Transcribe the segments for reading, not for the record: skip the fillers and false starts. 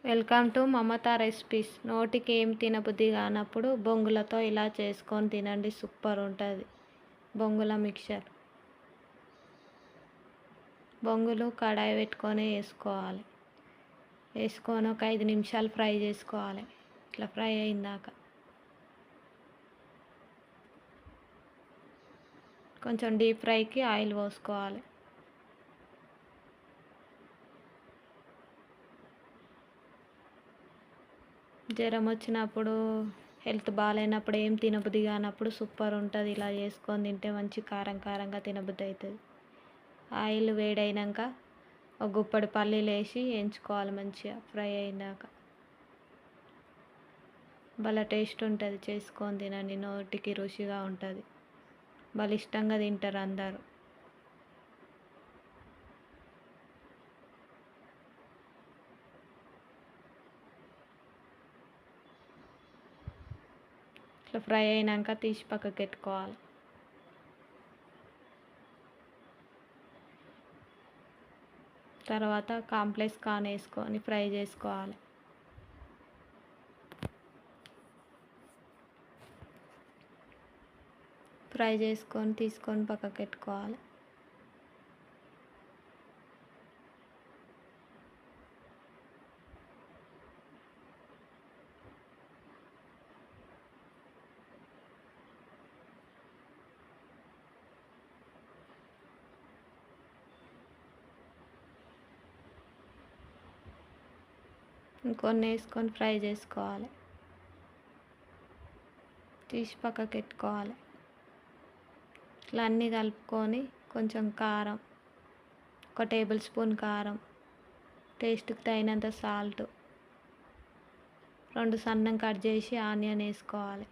Welcome to Mamata recipes. నోటికి ఏం తినబుద్ధి కానప్పుడు బొంగులతో ఇలా చేసుకొని తినండి, సూపర్ ఉంటుంది. బొంగుల మిక్చర్. బొంగులు కడాయి పెట్టుకొని వేసుకొని ఒక 5 నిమిషాలు ఫ్రై చేసుకోవాలి. ఇట్లా ఫ్రై అయిందాక కొంచెం డీప్ ఫ్రైకి ఆయిల్ పోసుకోవాలి. జ్వరం వచ్చినప్పుడు, హెల్త్ బాగాలేనప్పుడు, ఏం తినబుద్ధి కానప్పుడు సూపర్ ఉంటుంది. ఇలా చేసుకొని తింటే మంచి కారం కారంగా తినబుద్ధి అవుతుంది. ఆయిల్ వేడైనాక ఒక గుప్పడి పల్లీలు వేసి వేయించుకోవాలి మంచిగా ఫ్రై అయినాక. భలే టేస్ట్ ఉంటుంది. చేసుకొని తినండి, నోటికి రుచిగా ఉంటుంది. భలే ఇష్టంగా తింటారు అందరూ. ఇట్లా ఫ్రై అయినాక తీసి పక్కకి పెట్టుకోవాలి. తర్వాత కాంప్లెక్స్ కార్న్ వేసుకొని ఫ్రై చేసుకోవాలి. ఫ్రై చేసుకొని తీసుకొని పక్కకి పెట్టుకోవాలి. ఇంకొన్ని వేసుకొని ఫ్రై చేసుకోవాలి. తీసి పక్కకి పెట్టుకోవాలి. ఇట్లా అన్నీ కలుపుకొని కొంచెం కారం, ఒక టేబుల్ స్పూన్ కారం, టేస్ట్కి తగినంత సాల్ట్, 2 సన్నం కట్ చేసి ఆనియన్ వేసుకోవాలి.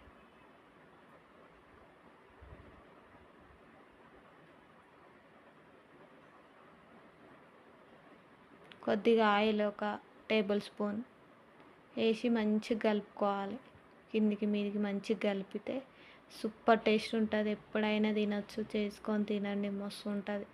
కొద్దిగా ఆయిల్ ఒక టేబుల్ స్పూన్ వేసి మంచిగా కలుపుకోవాలి. కిందికి మీదికి మంచిగా కలిపితే సూపర్ టేస్ట్ ఉంటుంది. ఎప్పుడైనా తినొచ్చు, చేసుకొని తినండి, మస్తు ఉంటుంది.